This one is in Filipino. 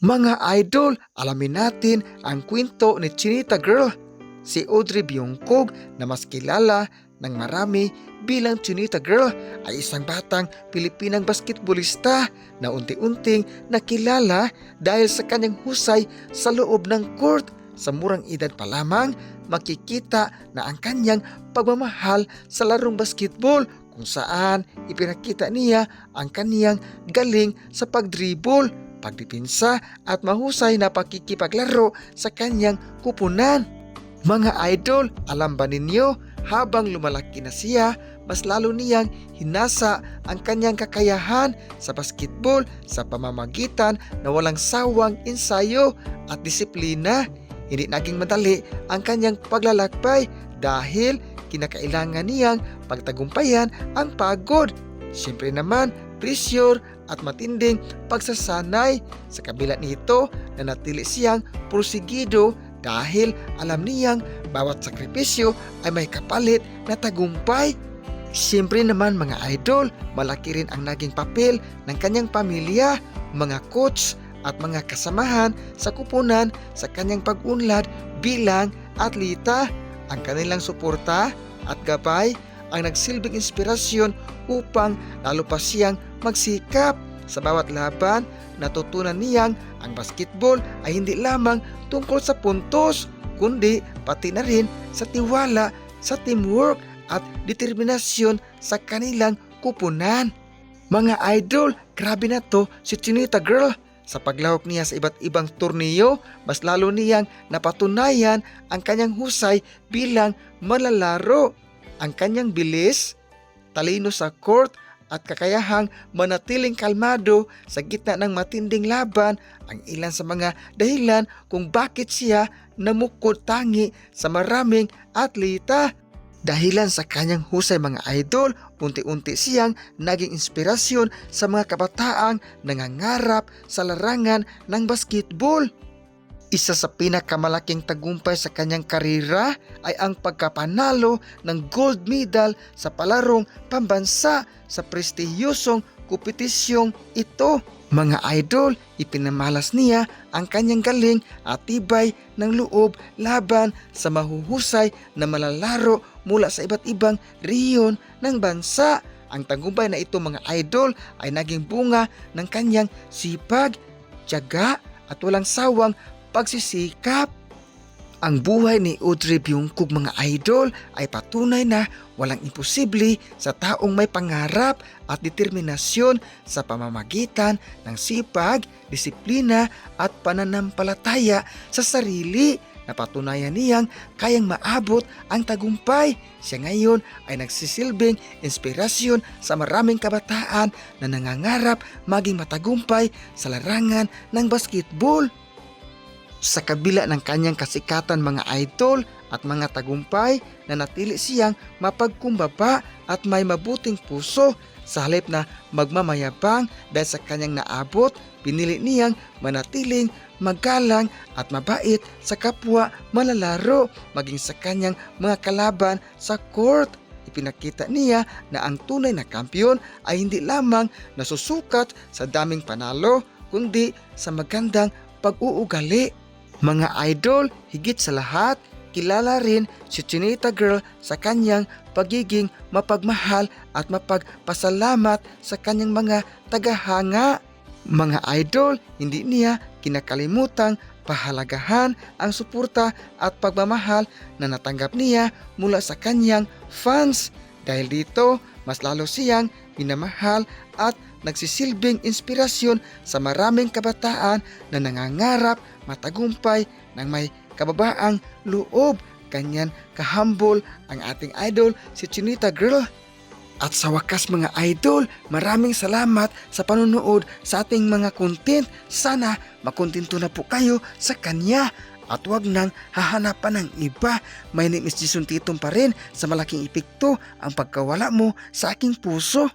Mga idol, alamin natin ang kwento ni Chinita Girl, si Audrey Biongkog na mas kilala ng marami bilang Chinita Girl ay isang batang Pilipinang basketbolista na unti-unting nakilala dahil sa kanyang husay sa loob ng court. Sa murang edad pa lamang, makikita na ang kanyang pagmamahal sa larong basketball kung saan ipinakita niya ang kaniyang galing sa pagdribble, pagdipinsa at mahusay na pakikipaglaro sa kanyang kupunan. Mga idol, alam ba ninyo, habang lumalaki na siya, mas lalo niyang hinasa ang kanyang kakayahan sa basketball sa pamamagitan na walang sawang ensayo at disiplina. Hindi naging madali ang kanyang paglalakbay dahil kinakailangan niyang pagtagumpayan ang pagod. Siyempre naman, pressure at matinding pagsasanay. Sa kabila nito, nanatili siyang porsigido dahil alam niyang bawat sakripisyo ay may kapalit na tagumpay. Siyempre naman mga idol, malaki rin ang naging papel ng kanyang pamilya, mga coach at mga kasamahan sa kupunan sa kanyang pag-unlad bilang atleta. Ang kanilang suporta at gabay ang nagsilbing inspirasyon upang lalo pa siyang magsikap. Sa bawat laban, natutunan niyang ang basketball ay hindi lamang tungkol sa puntos, kundi pati na rin sa tiwala, sa teamwork at determinasyon sa kanilang kupunan. Mga idol, grabe na to si Chinita Girl. Sa paglahok niya sa iba't ibang torneo, mas lalo niyang napatunayan ang kanyang husay bilang manlalaro. Ang kanyang bilis, talino sa court at kakayahang manatiling kalmado sa gitna ng matinding laban ang ilan sa mga dahilan kung bakit siya namukod tangi sa maraming atleta. Dahilan sa kanyang husay mga idol, unti-unti siyang naging inspirasyon sa mga kabataang nangangarap sa larangan ng basketball. Isa sa pinakamalaking tagumpay sa kanyang karera ay ang pagkapanalo ng gold medal sa palarong pambansa sa prestihiyosong kompetisyong ito. Mga idol, ipinamalas niya ang kanyang galing at tibay ng loob laban sa mahuhusay na malalaro mula sa iba't ibang rehiyon ng bansa. Ang tagumpay na ito mga idol ay naging bunga ng kanyang sipag, tiyaga at walang sawang pagsisikap. Ang buhay ni Audrey Biongkog mga idol ay patunay na walang imposible sa taong may pangarap at determinasyon sa pamamagitan ng sipag, disiplina at pananampalataya sa sarili. Napatunayan niyang kayang maabot ang tagumpay. Siya ngayon ay nagsisilbing inspirasyon sa maraming kabataan na nangangarap maging matagumpay sa larangan ng basketball. Sa kabila ng kanyang kasikatan mga idol at mga tagumpay, nanatili siyang mapagkumbaba at may mabuting puso. Sa halip na magmamayabang dahil sa kanyang naabot, pinili niyang manatiling magalang at mabait sa kapwa malalaro maging sa kanyang mga kalaban sa court. Ipinakita niya na ang tunay na kampiyon ay hindi lamang nasusukat sa daming panalo, kundi sa magandang pag-uugali. Mga idol, higit sa lahat, kilala rin si Chinita Girl sa kanyang pagiging mapagmahal at mapagpasalamat sa kanyang mga tagahanga. Mga idol, hindi niya kinakalimutang pahalagahan ang suporta at pagmamahal na natanggap niya mula sa kanyang fans. Dahil dito, mas lalo siyang minamahal at nagsisilbing inspirasyon sa maraming kabataan na nangangarap matagumpay ng may kababaang loob. Ganyan kahambol ang ating idol si Chinita Girl. At sa wakas mga idol, maraming salamat sa panonood sa ating mga content. Sana makontento na po kayo sa kanya at wag nang hahanapan ng iba. My name is Jason Titong pa rin. Sa malaking epekto ang pagkawala mo sa aking puso.